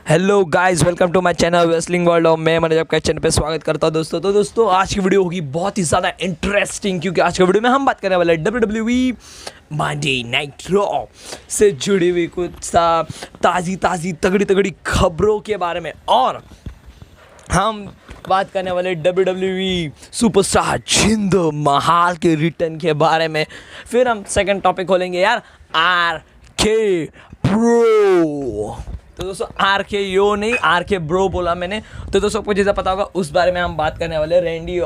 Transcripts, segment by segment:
Hello guys, welcome to my channel wrestling world और मैं मैंने आपका चैनल पे स्वागत करता हूं दोस्तों। तो दोस्तों आज की वीडियो होगी बहुत ही ज़्यादा इंटरेस्टिंग, क्योंकि आज की वीडियो में हम बात करने वाले हैं WWE मंडे नाइट रॉ से जुड़ी हुई कुछ ताज़ी तगड़ी तगड़ी खबरों के बारे में, और हम बात करने वाले WWE सुपरस्टार जिंदर महाल के रिटर्न के बारे में। फिर हम सेकंड टॉपिक खोलेंगे यार, RK Bro। तो दोस्तों RK यो नहीं, RK Bro बोला मैंने। तो दोस्तों आपको जैसा पता होगा उस बारे में हम बात करने वाले रैंडी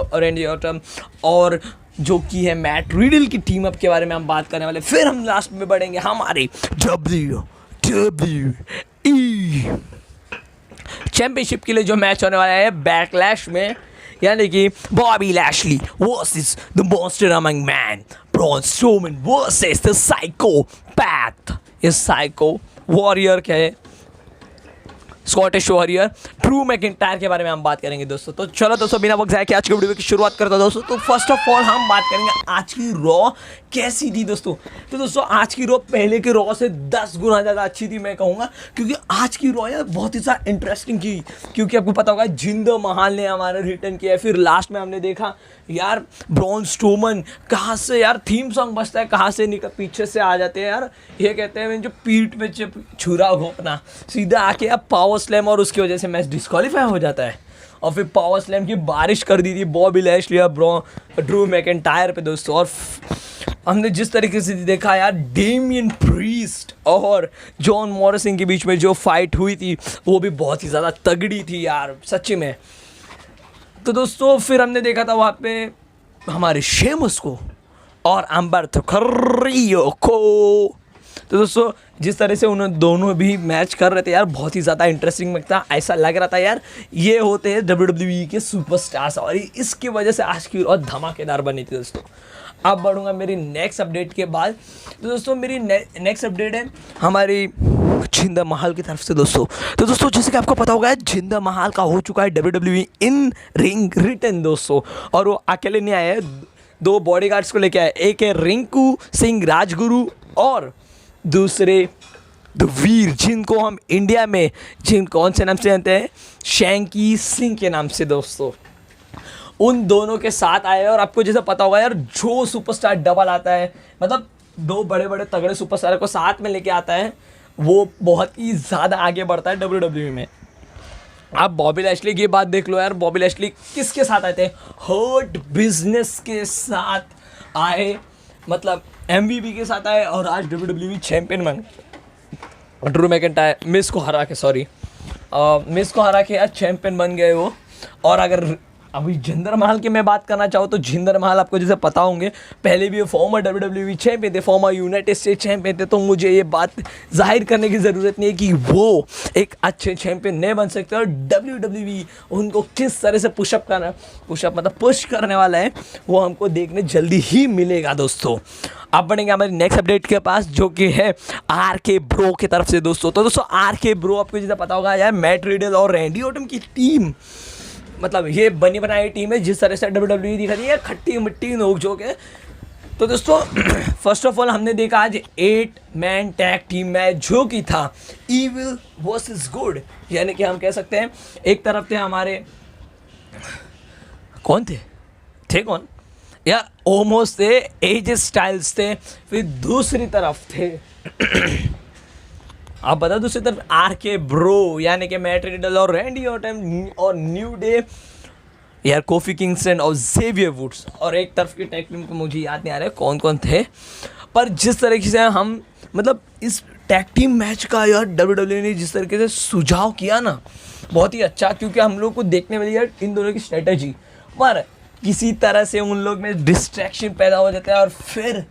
ऑर्टन और जो कि है मैट रिडल की टीम अप के बारे में हम बात करने वाले। फिर हम लास्ट में बढ़ेंगे हमारे WWE चैंपियनशिप के लिए जो मैच होने वाला है बैकलैश में, यानी कि Bobby Lashley versus the monster among man Braun Strowman versus the psychopath, ये साइको वॉरियर क्या है, स्कॉटिश वॉरियर ड्रू मैकिंटायर के बारे में हम बात करेंगे दोस्तों। तो चलो दोस्तों बिना वक्त जाए कि आज की वीडियो की शुरुआत करता हूं दोस्तों। तो फर्स्ट ऑफ ऑल हम बात करेंगे आज की रॉ कैसी थी दोस्तों। तो दोस्तों आज की रॉ पहले के रॉ से 10 गुना ज़्यादा अच्छी थी मैं कहूँगा, क्योंकि आज की रॉ यार बहुत ही ज़्यादा इंटरेस्टिंग थी। क्योंकि आपको पता होगा जिंदर महाल ने हमारा रिटर्न किया है। फिर लास्ट में हमने देखा यार ब्रॉन स्ट्रोमन कहाँ से यार थीम सॉन्ग बजता है, कहाँ से निकल पीछे से आ जाते हैं यार, ये कहते हैं जो पीठ में छुरा घोंपना, सीधा आके यार पावर स्लैम, और उसकी वजह से मैच डिस्क्वालीफाई हो जाता है। और फिर पावर स्लैम की बारिश कर दी थी बॉबी लैशली और ड्रू मैकिंटायर पे दोस्तों। और हमने जिस तरीके से देखा यार डेमियन प्रीस्ट और जॉन मॉरिसन के बीच में जो फाइट हुई थी वो भी बहुत ही ज़्यादा तगड़ी थी यार सच्ची में। तो दोस्तों फिर हमने देखा था वहाँ पे हमारे शेमस को और अम्बर्तो कार्रियो को। तो दोस्तों जिस तरह से उन्होंने दोनों भी मैच कर रहे थे यार बहुत ही ज़्यादा इंटरेस्टिंग लगता, ऐसा लग रहा था यार ये होते हैं WWE के सुपरस्टार्स, और इसकी वजह से आज की और धमाकेदार बनी थी दोस्तों। अब बढ़ूंगा मेरी नेक्स्ट अपडेट के बाद। तो दोस्तों मेरी नेक्स्ट अपडेट है हमारी जिंदर महाल की तरफ से दोस्तों। तो दोस्तों जैसे कि आपको पता होगा जिंदर महाल का हो चुका है WWE इन रिंग रिटर्न दोस्तों, और वो अकेले नहीं आए हैं, 2 बॉडीगार्ड्स को लेके आए। एक है रिंकू सिंह राजगुरु और दूसरे द वीर, जिनको हम इंडिया में कौन से नाम से जानते हैं, शैंकी सिंह के नाम से दोस्तों। उन दोनों के साथ आए, और आपको जैसा पता होगा यार जो सुपरस्टार डबल आता है, मतलब 2 बड़े बड़े तगड़े सुपरस्टार को साथ में लेके आता है, वो बहुत ही ज़्यादा आगे बढ़ता है WWE में। आप बॉबी लैशली की बात देख लो यार, बॉबी लैशली किसके साथ आए थे, हर्ट बिजनेस के साथ आए, मतलब MVP के साथ आए, और आज WWE चैंपियन बन ड्रू मैकिंटायर मिस को हरा के यार चैंपियन बन गए वो। और अगर अभी जिंदर महल की मैं बात करना चाहूँ तो जिंदर महल आपको जैसे पता होंगे पहले भी फॉर्मर WWE चैंपियन थे, फॉर्मर यूनाइटेड स्टेट चैंपियन थे। तो मुझे ये बात जाहिर करने की ज़रूरत नहीं है कि वो एक अच्छे चैंपियन नहीं बन सकते, और WWE उनको किस तरह से पुश करने वाला है वो हमको देखने जल्दी ही मिलेगा दोस्तों। अब बढ़ेंगे हमारी नेक्स्ट अपडेट के पास, जो कि है RK Bro की तरफ से दोस्तों। तो दोस्तों RK Bro आपको जैसा पता होगा यार मैट रिडल और रैंडी ऑर्टन की टीम, मतलब ये बनी बनाई टीम है। जिस तरह से WWE दिखाती है खट्टी मिट्टी नोक झोंक है। तो दोस्तों फर्स्ट ऑफ ऑल हमने देखा आज 8 मैन टैग टीम मैच, जो कि था इविल वर्सेस गुड, यानी कि हम कह सकते हैं एक तरफ थे हमारे कौन थे कौन यार, ओमोस थे, एज स्टाइल्स थे, फिर दूसरी तरफ थे आप बता, दूसरी तरफ RK Bro यानी कि मैट रिडल और रैंडी ऑर्टन और न्यू डे यार, कोफी किंगस्टन और जेवियर वुड्स, और एक तरफ की टैग टीम को मुझे याद नहीं आ रहा है कौन कौन थे। पर जिस तरीके से हम मतलब इस टैग टीम मैच का यार WWE ने जिस तरीके से सुझाव किया ना, बहुत ही अच्छा, क्योंकि हम लोग को देखने मिली यार इन दोनों की स्ट्रेटजी, पर किसी तरह से उन लोग में डिस्ट्रैक्शन पैदा हो जाता है, और फिर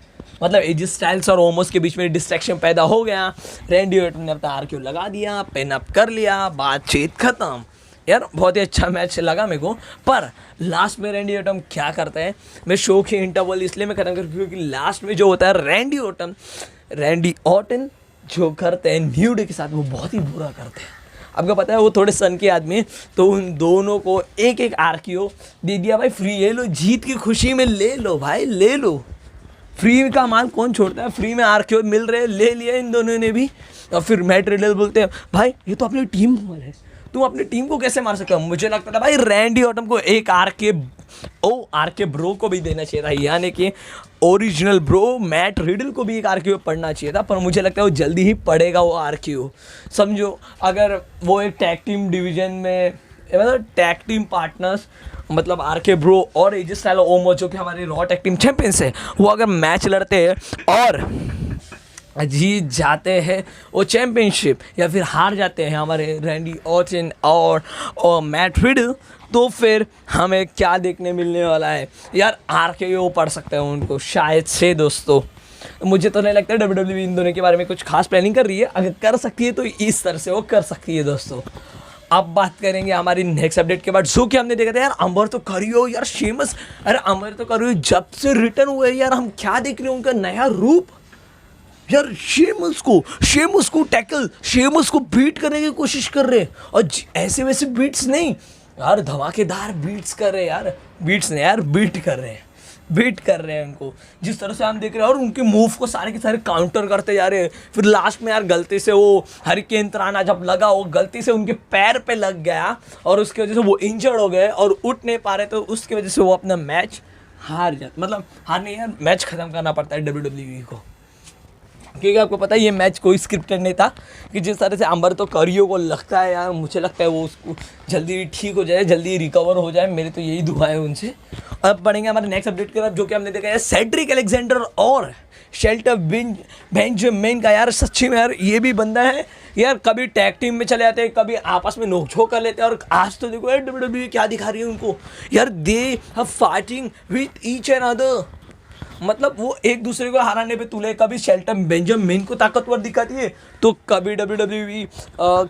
मतलब एज स्टाइल्स और ओमोस के बीच में डिस्ट्रैक्शन पैदा हो गया। रैंडी ऑर्टन ने अपना RQ लगा दिया, पिन अप कर लिया, बातचीत खत्म। यार बहुत ही अच्छा मैच लगा मेरे को। पर लास्ट में रैंडी ऑर्टन क्या करते हैं, मैं शो के इंटरवल इसलिए मैं खत्म कर, क्योंकि लास्ट में जो होता है रैंडी ऑर्टन जो करते हैं न्यू डे के साथ वो बहुत ही बुरा करते हैं। आपको पता है वो थोड़े सन के आदमी, तो उन दोनों को एक RQ दे दिया भाई, फ्री ले लो, जीत की खुशी में ले लो भाई, ले लो। फ्री का माल कौन छोड़ता है, फ्री में RQ मिल रहे, ले लिया इन दोनों ने भी। और फिर मैट रिडल बोलते हैं भाई ये तो अपनी टीम मेंबर है, तुम अपनी टीम को कैसे मार सकते हो। मुझे लगता था भाई रैंडी ऑर्टन को एक आर के ब्रो को भी देना चाहिए था, यानी कि ओरिजिनल ब्रो मैट रिडल को भी एक आर पढ़ना चाहिए था, पर मुझे लगता है वो जल्दी ही पढ़ेगा वो आर। समझो अगर वो एक टैग टीम डिवीजन में मतलब टैग टीम पार्टनर्स मतलब आर के ब्रो और एजे स्टाइलो ओमो जो कि हमारे रॉ टैग टीम चैंपियंस है, वो अगर मैच लड़ते हैं और जीत जाते हैं वो चैम्पियनशिप या फिर हार जाते हैं हमारे रैंडी ऑर्टन और मैट रिडल, तो फिर हमें क्या देखने मिलने वाला है यार। आर के वो पढ़ सकते हैं उनको शायद से दोस्तों। मुझे तो नहीं लगता WWE इन दोनों के बारे में कुछ खास प्लानिंग कर रही है, अगर कर सकती है तो इस तरह से वो कर सकती है दोस्तों। अब बात करेंगे हमारी नेक्स्ट अपडेट के बाद, जो कि हमने देखा था यार अमर तो करियो यार शेमस, अरे अमर तो करियो जब से रिटर्न हुए यार हम क्या देख रहे हैं उनका नया रूप यार। शेमस को टैकल, शेमस को बीट करने की कोशिश कर रहे हैं और ऐसे वैसे बीट्स नहीं यार, धमाकेदार बीट्स कर रहे हैं यार, बीट्स नहीं यार बीट कर रहे हैं उनको जिस तरह से हम देख रहे हैं। और उनके मूव को सारे के सारे काउंटर करते जा रहे हैं। फिर लास्ट में यार गलती से वो हरिकेन तराना जब लगा वो गलती से उनके पैर पे लग गया और उसकी वजह से वो इंजर्ड हो गए और उठ नहीं पा रहे, तो उसकी वजह से वो अपना मैच हार जाते, मतलब हार नहीं यार मैच ख़त्म करना पड़ता है WWE को, क्योंकि आपको पता है ये मैच कोई स्क्रिप्टेड नहीं था। कि जिस तरह से अंबर तो करियो को लगता है यार, मुझे लगता है वो उसको जल्दी ठीक हो जाए, जल्दी रिकवर हो जाए, मेरी तो यही दुआ है उनसे। अब बढ़ेंगे हमारे नेक्स्ट अपडेट की तरफ, जो कि हमने देखा है सेड्रिक अलेक्जेंडर और शेल्टर बेंजामिन का। यार सच्ची में यार ये भी बंदा है यार, कभी टैग टीम में चले जाते हैं, कभी आपस में नोकझोंक कर लेते हैं, और आज तो देखो यार WWE क्या दिखा रही है उनको यार, they have fighting with each and other, मतलब वो एक दूसरे को हराने पे तुले। कभी शेल्टन बेंजामिन को ताकतवर दिखाती है तो कभी WWE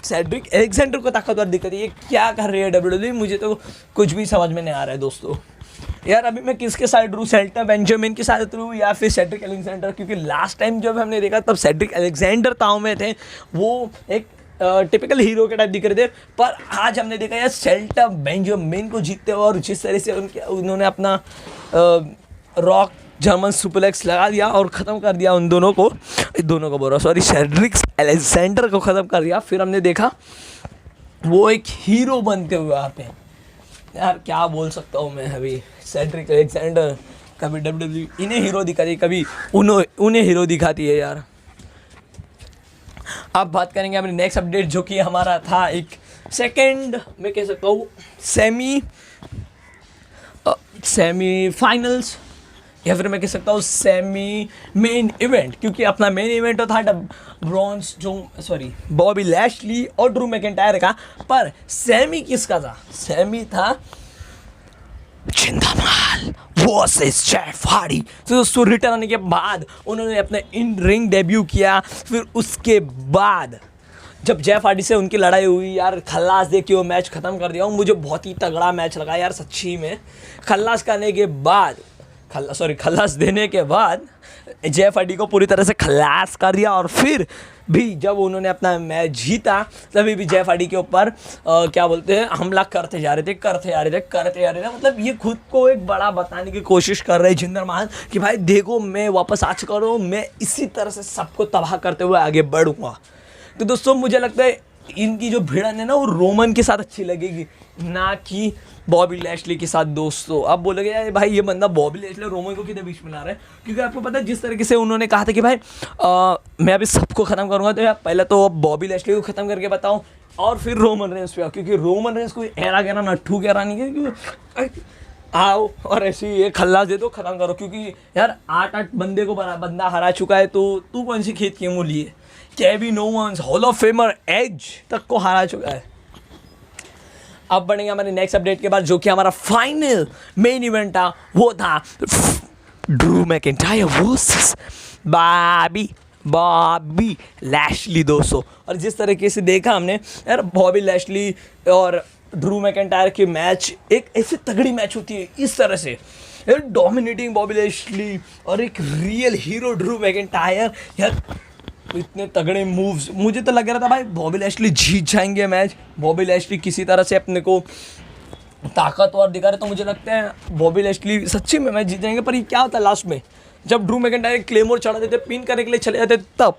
सेड्रिक अलेक्जेंडर को ताकतवर दिखाती है। क्या कर रही है WWE, मुझे तो कुछ भी समझ में नहीं आ रहा है दोस्तों। यार अभी मैं किसके साइड रहूँ, शेल्टन बेंजामिन के साथ रहूँ या फिर सेड्रिक अलेक्जेंडर, क्योंकि लास्ट टाइम जब हमने देखा तब सेड्रिक अलेक्जेंडर ताव में थे, वो एक टिपिकल हीरो के टाइप दिख रहे थे, पर आज हमने देखा यार शेल्टन बेंजामिन को जीतते हुए, और जिस तरह से उन्होंने अपना रॉक जर्मन सुपरलेक्स लगा दिया और ख़त्म कर दिया उन दोनों को बोल रहा सॉरी सेड्रिक अलेक्जेंडर को ख़त्म कर दिया। फिर हमने देखा वो एक हीरो बनते हुए वहाँ पे, यार क्या बोल सकता हूँ मैं। अभी सेड्रिक अलेक्जेंडर कभी WWE इन्हें हीरो दिखाती है, कभी उन्हें हीरो दिखाती है यार। अब बात करेंगे अपनी नेक्स्ट अपडेट, जो कि हमारा था एक सेकेंड मैं कह सकता हूँ सेमी फाइनल्स, या फिर मैं कह सकता हूँ सेमी मेन इवेंट, क्योंकि अपना मेन इवेंट तो था बॉबी लैशली और ड्रू मैकिंटायर का, पर सेमी किसका था? सेमी था जिंदा महल वर्सेस जेफ हार्डी। तो दोस्तों रिटर्न आने के बाद उन्होंने अपने इन रिंग डेब्यू किया। फिर उसके बाद जब जेफ हार्डी से उनकी लड़ाई हुई यार, खल्लास दे के वो मैच ख़त्म कर दिया। और मुझे बहुत ही तगड़ा मैच लगा यार सच्ची में। खल्लास देने के बाद जेफ हार्डी को पूरी तरह से खल्लास कर दिया, और फिर भी जब उन्होंने अपना मैच जीता तभी भी जेफ हार्डी के ऊपर क्या बोलते हैं हमला करते जा रहे थे। मतलब ये खुद को एक बड़ा बताने की कोशिश कर रहे हैं जिंदर महल कि भाई देखो मैं वापस आ चुका हूँ, मैं इसी तरह से सबको तबाह करते हुए आगे बढ़ूंगा। तो दोस्तों मुझे लगता है इनकी जो भिड़न है ना वो रोमन के साथ अच्छी लगेगी, ना कि बॉबी लैशली के साथ। दोस्तों अब बोलोगे यार भाई ये बंदा बॉबी लैशली रोमन को किधर बीच में ला रहा है, क्योंकि आपको पता है जिस तरीके से उन्होंने कहा था कि भाई मैं अभी सबको ख़त्म करूँगा, तो यार पहले तो बॉबी लैशली को ख़त्म करके बताऊँ और फिर रोमन रेंस पे आओ, क्योंकि रोमन रेंस कोई एरा गहरा नट्ठू गहरा नहीं है, क्योंकि आओ और ऐसे ही खल्लास दे दो ख़त्म करो। क्योंकि यार 8 बंदे को बंदा हरा चुका है, तो तू कौन सी खेत की मूली है? Kevin Owens hall of famer Edge तक को हरा चुका है। अब बढ़ेंगे हमारे नेक्स्ट अपडेट के बाद, जो कि हमारा फाइनल मेन इवेंट था, वो था Drew McIntyre versus Bobby Lashley दोस्तों। और जिस तरीके से देखा हमने यार बॉबी लैशली और ड्रू मैकिंटायर की मैच एक ऐसी तगड़ी मैच होती है इस तरह से, यार डोमिनेटिंग बॉबी लैशली और एक रियल हीरो ड्रू मैकिंटायर, यार इतने तगड़े मूव्स। मुझे तो लग रहा था भाई बॉबी लैशली जीत जाएंगे मैच, बॉबी लैशली किसी तरह से अपने को ताकतवर दिखा रहे, तो मुझे लगता है बॉबी लैशली सच्ची में मैच जीत जाएंगे। पर ये क्या होता है लास्ट में जब ड्रू मैकिंटायर क्लेमोर चढ़ा देते पिन करने के लिए चले जाते, तब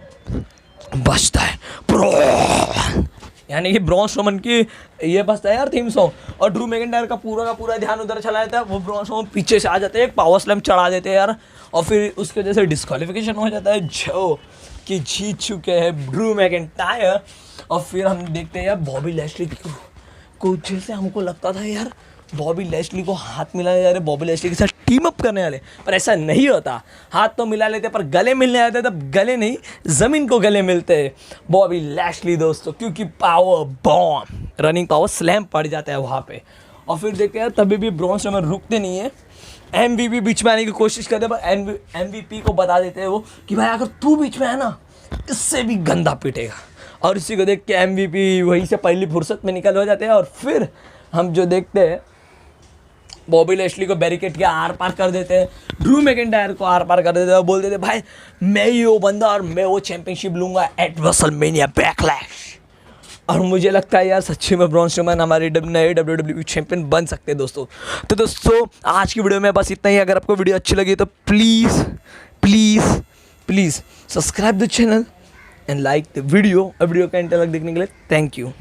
बजता है ब्रॉन, यानी कि ब्रॉन स्ट्रोमन की ये बजता है यार थीम सॉन्ग, और ड्रू मैकिंटायर का पूरा ध्यान उधर चला जाता है, वो ब्रॉन स्ट्रोमन पीछे से आ जाते हैं, एक पावर स्लैम चढ़ा देते हैं यार, और फिर उसकी वजह से डिस्क्वालिफिकेशन हो जाता है जो कि जीत चुके हैं ड्रू मैकिंटायर। और फिर हम देखते हैं यार बॉबी लैशली को, जैसे हमको लगता था यार बॉबी लैशली को हाथ मिलाने जा रहे, बॉबी लैशली के साथ टीम अप करने वाले, पर ऐसा नहीं होता। हाथ तो मिला लेते पर गले मिलने आते तब गले नहीं, ज़मीन को गले मिलते हैं बॉबी लैशली दोस्तों, क्योंकि power bomb, running power slam पड़ जाता है वहाँ पे। और फिर देखते हैं तभी भी ब्रॉन स्ट्रोमन रुकते नहीं है, MVP बीच में आने की कोशिश करते हैं, पर MVP को बता देते हैं वो कि भाई अगर तू बीच में है ना, इससे भी गंदा पिटेगा। और इसी को देख के MVP वहीं से पहली फुर्सत में निकल हो जाते हैं। और फिर हम जो देखते हैं बॉबी लैशली को बैरिकेड के आर पार कर देते हैं, ड्रू मैकिंटायर को आर पार कर देते हैं और बोल देते हैं भाई मैं ही वो बंदा और मैं वो चैंपियनशिप लूँगा एट रेसलमेनिया बैकलैश। और मुझे लगता है यार सच्ची में ब्रॉन स्ट्रोमन हमारे नए WWE चैंपियन बन सकते हैं दोस्तों। तो दोस्तों आज की वीडियो में बस इतना ही। अगर आपको वीडियो अच्छी लगी तो please please please subscribe the channel and like the video. Video का एंड तक देखने के लिए थैंक यू।